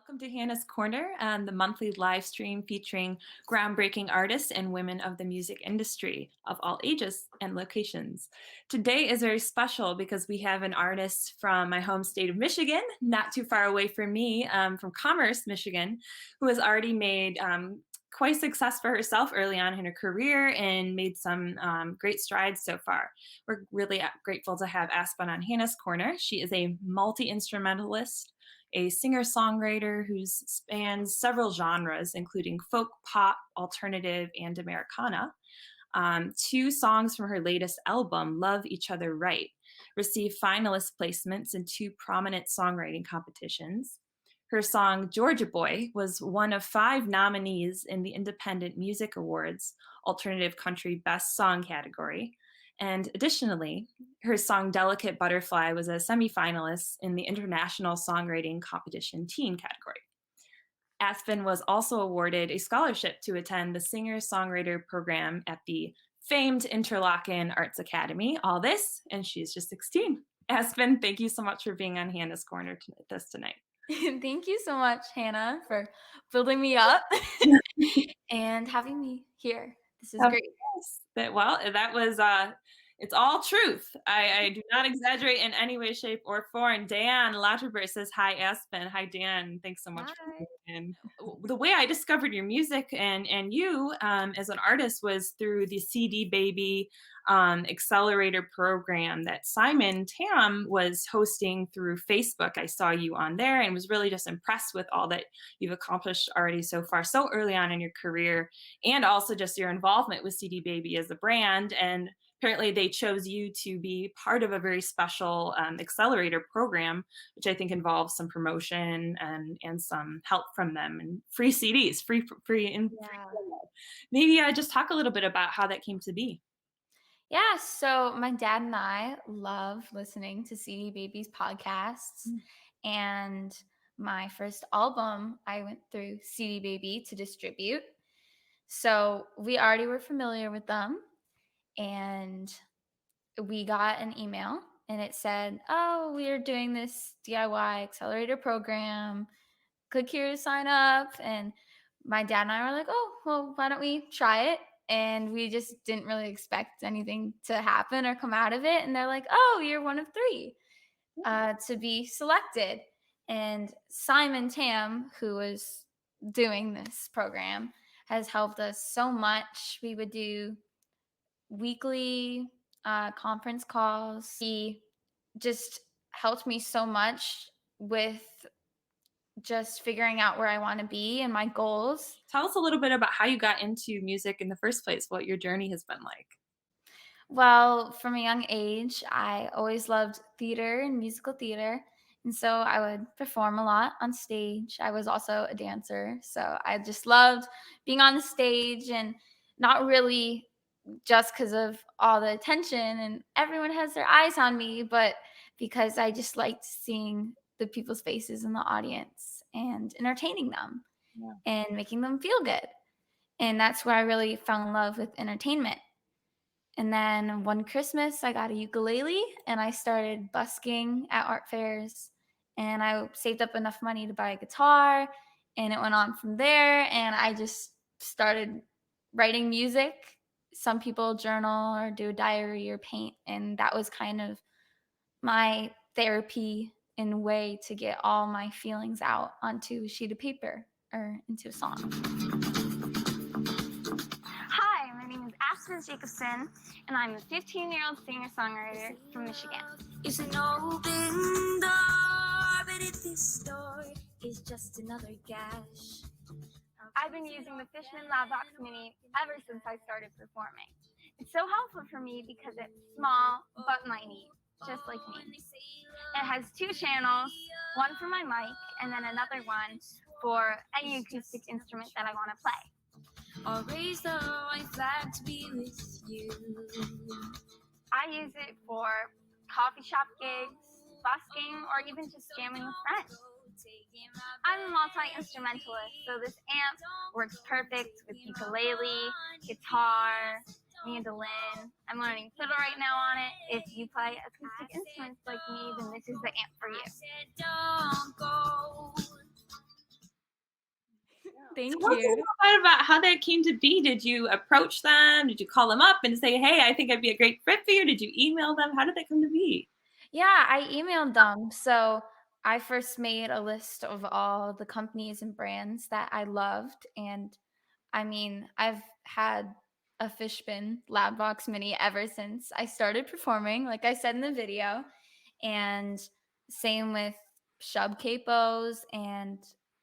Welcome to Hannah's Corner, the monthly live stream featuring groundbreaking artists and women of the music industry of all ages and locations. Today is very special because we have an artist from my home state of Michigan, not too far away from me, from Commerce, Michigan, who has already made quite success for herself early on in her career and made some great strides so far. We're really grateful to have Aspen on Hannah's Corner. She is a multi-instrumentalist, a singer-songwriter who spans several genres, including folk, pop, alternative, and Americana. Two songs from her latest album, Love Each Other Right, received finalist placements in two prominent songwriting competitions. Her song Georgia Boy was one of 5 nominees in the Independent Music Awards Alternative Country Best Song category. And additionally, her song Delicate Butterfly was a semi-finalist in the International Songwriting Competition Teen category. Aspen was also awarded a scholarship to attend the Singer-Songwriter program at the famed Interlochen Arts Academy. All this, and she's just 16. Aspen, thank you so much for being on Hannah's Corner with us tonight. Thank you so much, Hannah, for building me up and having me here. This is Of great. course. That was it's all truth. I do not exaggerate in any way, shape, or form. Dan Lauterbert says hi, Aspen. Hi, Dan. Thanks so much for Hi. being in. The way I discovered your music and you as an artist was through the CD Baby accelerator program that Simon Tam was hosting through Facebook. I saw you on there and was really just impressed with all that you've accomplished already so far, so early on in your career, and also just your involvement with CD Baby as a brand. And apparently they chose you to be part of a very special accelerator program, which I think involves some promotion and some help from them and free CDs, free Yeah. promo. Maybe just talk a little bit about how that came to be. Yeah, so my dad and I love listening to CD Baby's podcasts. And my first album, I went through CD Baby to distribute. So we already were familiar with them. And we got an email and it said, "Oh, we are doing this DIY accelerator program. Click here to sign up." And my dad and I were like, "Oh, well, why don't we try it?" And we just didn't really expect anything to happen or come out of it. And they're like, "Oh, you're one of 3 to be selected." And Simon Tam, who was doing this program, has helped us so much. We would do weekly conference calls. He just helped me so much with just figuring out where I want to be and my goals. Tell us a little bit about how you got into music in the first place, what your journey has been like. Well, from a young age, I always loved theater and musical theater. And so I would perform a lot on stage. I was also a dancer. So I just loved being on the stage, and not really just because of all the attention and everyone has their eyes on me, but because I just liked seeing the people's faces in the audience and entertaining them Yeah. and making them feel good. And that's where I really fell in love with entertainment. And then one Christmas, I got a ukulele and I started busking at art fairs. And I saved up enough money to buy a guitar. And it went on from there. And I just started writing music. Some people journal or do a diary or paint. And that was kind of my therapy and way to get all my feelings out onto a sheet of paper or into a song. Hi, my name is Aspen Jacobsen, and I'm a 15-year-old singer-songwriter from Michigan. It's an open door, but if this door is just another gash. I've been using the Fishman Loudbox Mini ever since I started performing. It's so helpful for me because it's small but mighty, just like me. It has 2 channels, one for my mic and then another one for any acoustic instrument that I want to play. I'll raise the white flag to be with you. I use it for coffee shop gigs, busking, or even just jamming with friends. I'm a multi-instrumentalist, so this amp works perfect with ukulele, guitar, mandolin. I'm learning fiddle right now on it. If you play acoustic instruments like me, then this is the amp for you. Don't go. So Thank what's a you. little bit about how that came to be? Did you approach them? Did you call them up and say, "Hey, I think I'd be a great fit for you"? Did you email them? How did that come to be? Yeah, I emailed them. So I first made a list of all the companies and brands that I loved. And I mean, I've had a Fishbin Lab Box Mini ever since I started performing, like I said in the video. And same with Shub Capos and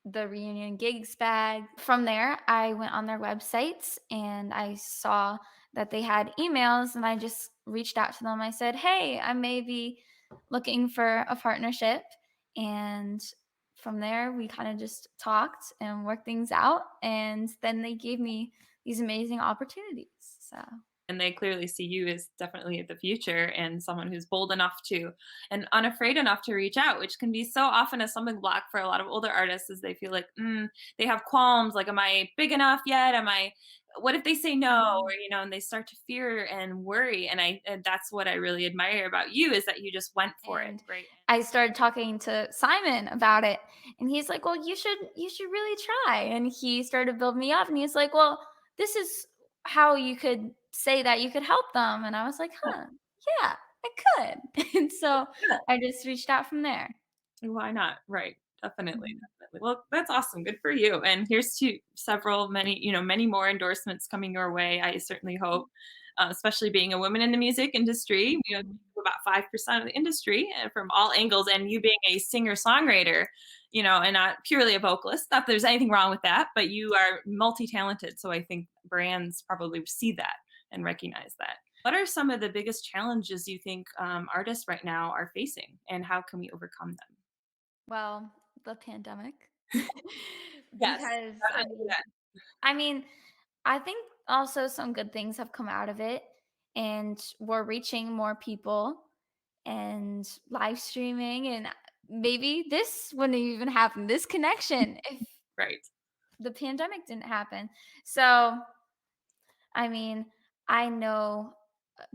the reunion gigs bag. From there, I went on their websites and I saw that they had emails, and I just reached out to them. I said, "Hey, I may be looking for a partnership." And from there, we kind of just talked and worked things out. And then they gave me these amazing opportunities. So, And they clearly see you as definitely the future and someone who's bold enough to and unafraid enough to reach out, which can be so often a stumbling block for a lot of older artists as they feel like they have qualms like, am I big enough yet? Am I, what if they say no? Or, mhm. and they start to fear and worry. And that's what I really admire about you, is that you just went for it. And Right. I started talking to Simon about it, and he's like, "Well, you should really try." And he started building me up, and he's like, "Well, this is how you could say that you could help them." And I was like, "Huh, yeah, I could." And so Yeah. I just reached out from there. Why not? Right. Definitely, Mhm. definitely. Well, that's awesome. Good for you. And here's to several, many more endorsements coming your way. I certainly hope, especially being a woman in the music industry. We have Mhm. about 5% of the industry from all angles. And you being a singer-songwriter, and not purely a vocalist. Not that there's anything wrong with that, but you are multi-talented. So I think brands probably see that and recognize that. What are some of the biggest challenges you think artists right now are facing, and how can we overcome them? Well, the pandemic. Yes, Because definitely that. I mean, I think also some good things have come out of it, and we're reaching more people and live streaming, and maybe this wouldn't even happen, this connection, if Right. the pandemic didn't happen. So, I mean, I know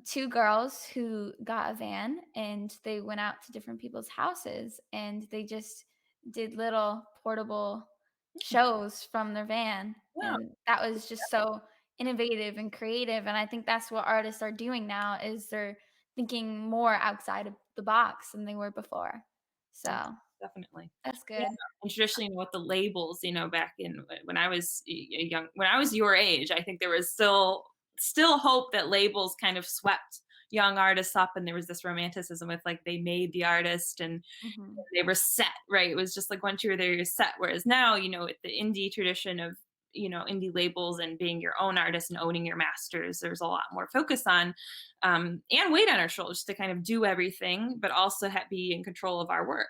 two girls who got a van and they went out to different people's houses and they just did little portable shows from their van. Yeah, And that was just so innovative and creative. And I think that's what artists are doing now, is they're thinking more outside of the box than they were before. So definitely. that's Yeah, good. and traditionally with the labels, back in when I was when I was your age, I think there was still hope that labels kind of swept young artists up, and there was this romanticism with like they made the artist and Hmm. they were set, right? It was just like once you were there, you're set. Whereas now, with the indie tradition of, indie labels and being your own artist and owning your masters, there's a lot more focus on and weight on our shoulders to kind of do everything, but also be in control of our work.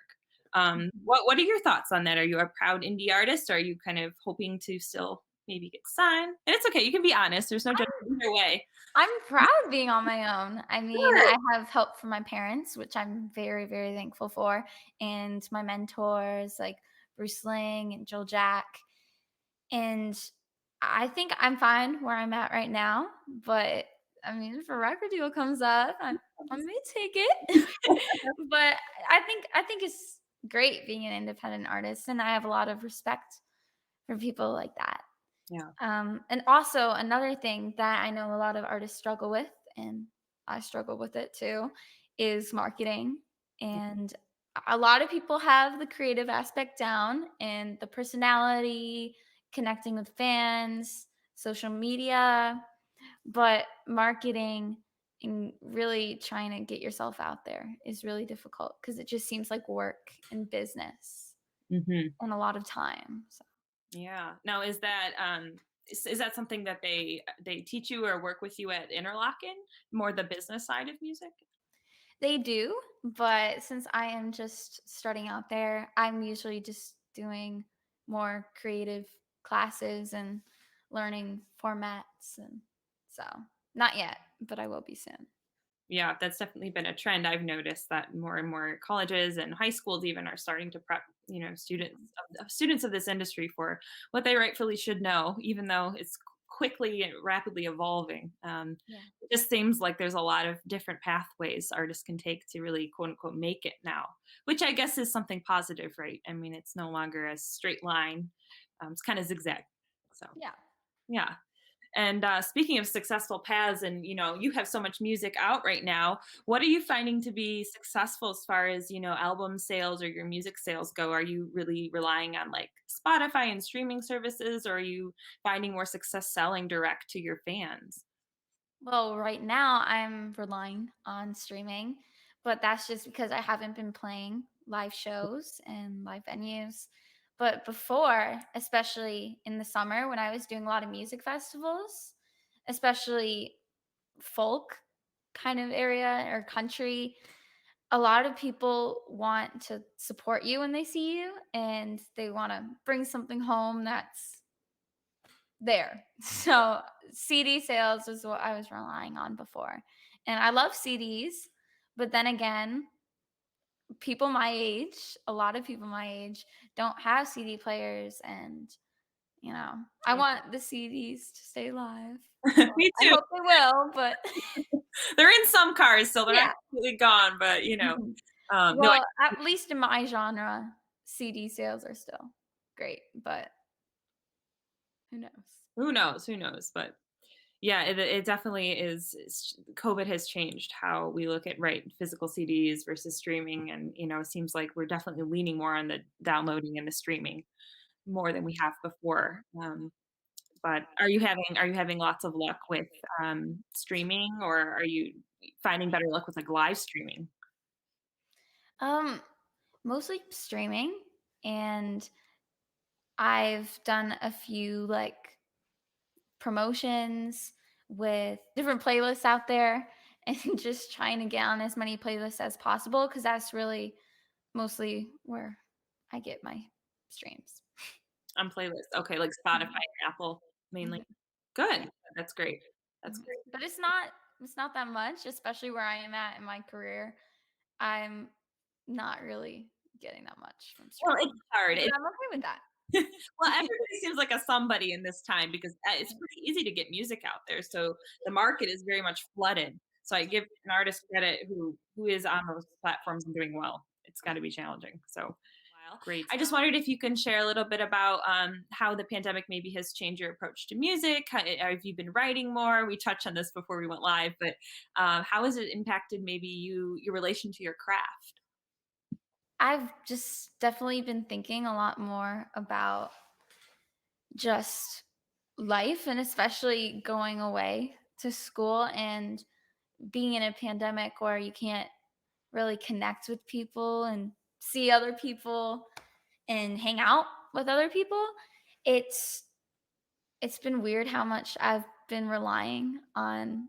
What are your thoughts on that? Are you a proud indie artist? Or are you kind of hoping to still maybe get signed? And it's okay, you can be honest. There's no judgment either way. I'm proud of being on my own. I mean, Good. I have help from my parents, which I'm very, very thankful for, and my mentors like Bruce Ling and Joel Jack. And I think I'm fine where I'm at right now. But I mean, if a record deal comes up, I may take it. But I think it's great being an independent artist, and I have a lot of respect for people like that. Yeah. And also another thing that I know a lot of artists struggle with, and I struggle with it too, is marketing. And a lot of people have the creative aspect down and the personality, connecting with fans, social media, but marketing and really trying to get yourself out there is really difficult because it just seems like work and business Hmm. and a lot of time. So. Yeah. Now, is that something that they teach you or work with you at Interlochen? More the business side of music? They do, but since I am just starting out there, I'm usually just doing more creative classes and learning formats, and so not yet, but I will be soon. Yeah, that's definitely been a trend. I've noticed that more and more colleges and high schools even are starting to prep, students of this industry for what they rightfully should know, even though it's quickly and rapidly evolving. Yeah. It just seems like there's a lot of different pathways artists can take to really quote unquote make it now, which I guess is something positive, right? I mean, it's no longer a straight line. It's kind of zigzag. So Yeah. yeah. And speaking of successful paths, and you have so much music out right now. What are you finding to be successful as far as album sales or your music sales go? Are you really relying on like Spotify and streaming services, or are you finding more success selling direct to your fans? Well, right now I'm relying on streaming, but that's just because I haven't been playing live shows and live venues. But before, especially in the summer when I was doing a lot of music festivals, especially folk kind of area or country, a lot of people want to support you when they see you and they want to bring something home that's there. So CD sales is what I was relying on before. And I love CDs, but then again, people my age, a lot of people my age don't have CD players and I want the CDs to stay live. So Me I too. hope they will, but They're in some cars, so they're not yeah. completely gone. But Mhm. no, Well, at least in my genre, CD sales are still great, but who knows? who knows? Who knows? But yeah, it definitely is. COVID has changed how we look at physical CDs versus streaming, and it seems like we're definitely leaning more on the downloading and the streaming more than we have before. But are you having lots of luck with streaming, or are you finding better luck with like live streaming? Um, Mostly streaming, and I've done a few like promotions with different playlists out there and just trying to get on as many playlists as possible because that's really mostly where I get my streams. On playlists, okay, like Spotify Mhm. and Apple mainly. Mhm. Yeah. Good, that's great. That's Mhm. great. But it's not that much, especially where I am at in my career. I'm not really getting that much from Well, it's streaming. hard. But I'm okay with that. Well, everybody seems like a somebody in this time because it's pretty easy to get music out there. So the market is very much flooded. So I give an artist credit who is on those platforms and doing well. It's got to be challenging. So great. I just wondered if you can share a little bit about how the pandemic maybe has changed your approach to music. Have you been writing more? We touched on this before we went live, but how has it impacted maybe your relation to your craft? I've just definitely been thinking a lot more about just life and especially going away to school and being in a pandemic where you can't really connect with people and see other people and hang out with other people. It's it's been weird how much I've been relying on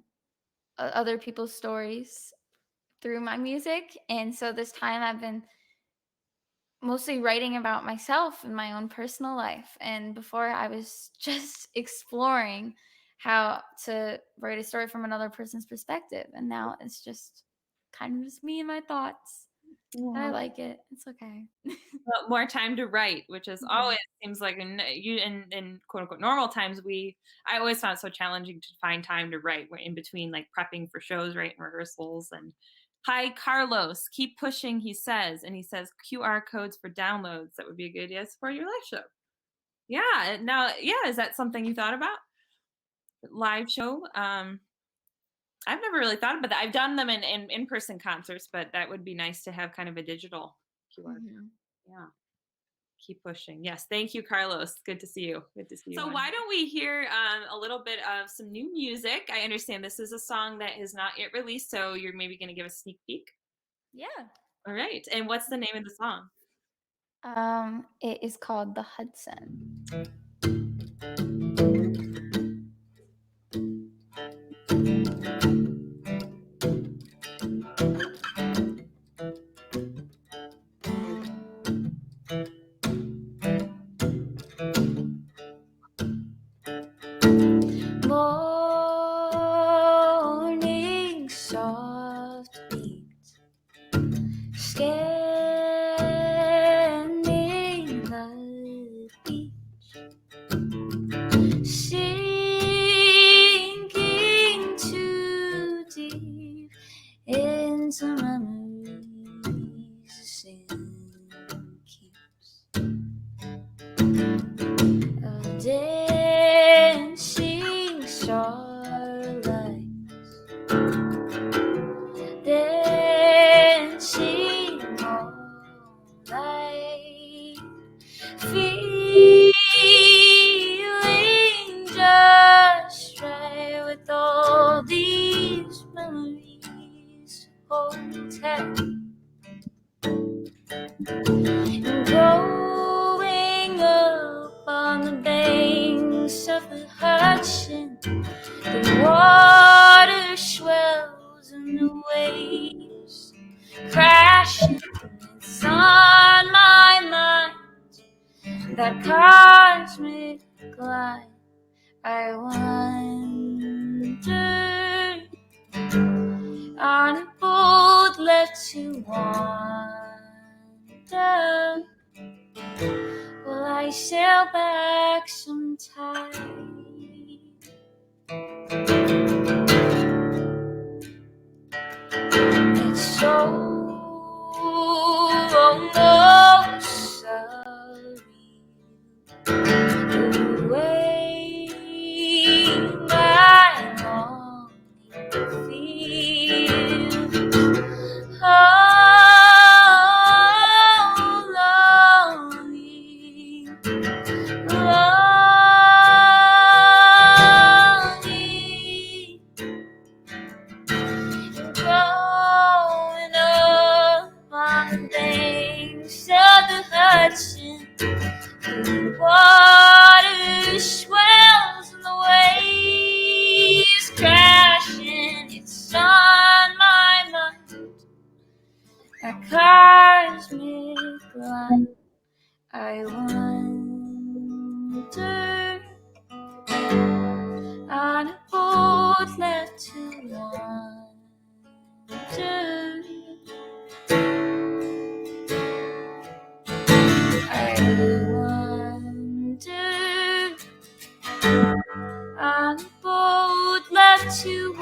other people's stories through my music. And so this time I've been mostly writing about myself and my own personal life. And before I was just exploring how to write a story from another person's perspective. And now it's just kind of just me and my thoughts. I like it. It's okay. More time to write, which is Mhm. always seems like in quote unquote normal times I always found it so challenging to find time to write. We're in between like prepping for shows, right, and rehearsals. And hi Carlos, keep pushing, he says, and he says QR codes for downloads. That would be a good idea for your live show. Yeah. Now, yeah, is that something you thought about? Live show? I've never really thought about that. I've done them in-person concerts, but that would be nice to have kind of a digital QR code. Mhm. Yeah. Keep pushing. Yes. Thank you, Carlos. Good to see you. Good to see you. So Yeah. why don't we hear a little bit of some new music? I understand this is a song that is not yet released, so you're maybe going to give a sneak peek. Yeah. All right. And what's the name of the song? It is called The Hudson. Morning soft beats scanning the beach, sinking too deep into memories. The sand keeps a day. cosmic light. I wonder on a boat left to wander. Will I sail back sometime? It's so almost surreal the way my longing feels. Oh, longing, longing, growing up on the banks of the Hudson. The water swells and the waves crashing. It's on my mind, a cosmic light. I wonder on a boat left to wander. I wonder on a boat left to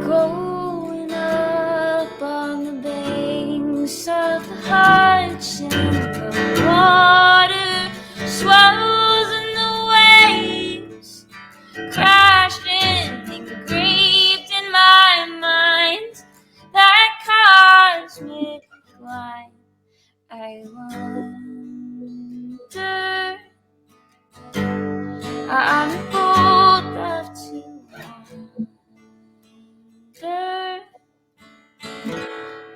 going up on the banks of the Hudson. The water swells and the waves crashing, engraved in my mind, that cosmic light. I wonder on a boat left to wander.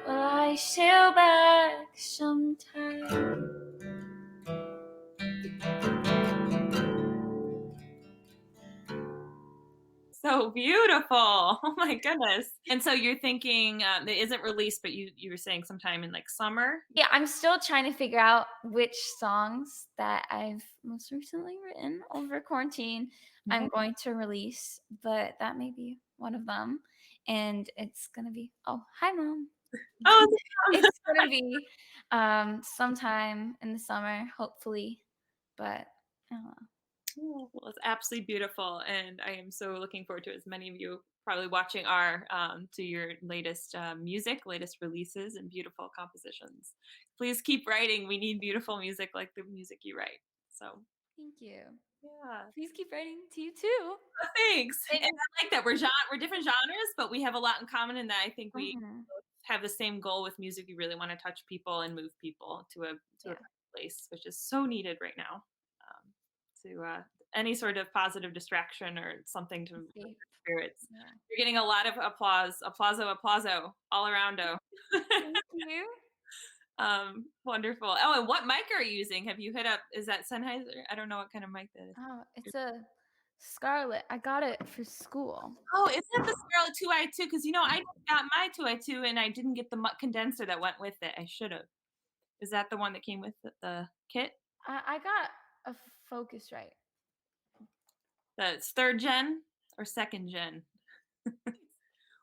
Will I sail back sometime? So beautiful. Oh my goodness. And so you're thinking it isn't released, but you were saying sometime in like summer? Yeah, I'm still trying to figure out which songs that I've most recently written over quarantine I'm going to release, but that may be one of them. And it's gonna be, oh, hi mom. Oh, It's gonna be sometime in the summer, hopefully. But I don't know. well, it's absolutely beautiful, and I am so looking forward to as many of you probably watching our to your latest music, latest releases, and beautiful compositions. Please keep writing. We need beautiful music like the music you write. So Thank you. yeah, Please keep writing to you too. thanks. And I like that we're different genres, but we have a lot in common in that I think we Mhm. have the same goal with music. We really want to touch people and move people to a Yeah. place, which is so needed right now. To any sort of positive distraction or something to lift Escape. your spirits. Yeah. You're getting a lot of applauso all around. Thank you. Wonderful. Oh, and what mic are you using? Have you hit up? Is that Sennheiser? I don't know what kind of mic that is. Oh, it's a Scarlet. I got it for school. Oh, is that the Scarlett 2i2? Because I got my 2i2 and I didn't get the condenser that went with it. I should have. Is that the one that came with the kit? I got a Focusrite. That's third gen or second gen?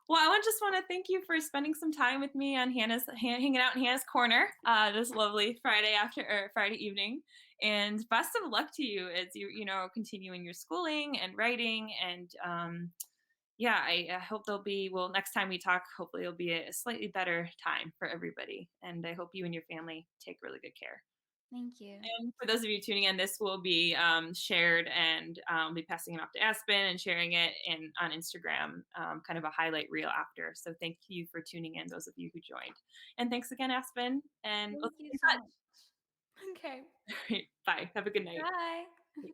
Well, just want to thank you for spending some time with me on hanging out in Hannah's corner this lovely Friday evening, and best of luck to you as you continuing your schooling and writing. And yeah, I hope next time we talk, hopefully it'll be a slightly better time for everybody. And I hope you and your family take really good care. Thank you. And for those of you tuning in, this will be shared, and I'll be passing it off to Aspen and sharing it on Instagram, kind of a highlight reel after. So thank you for tuning in, those of you who joined. And thanks again, Aspen. And Thank let's you keep in so touch. much. Okay. All right, bye. Have a good night. Bye.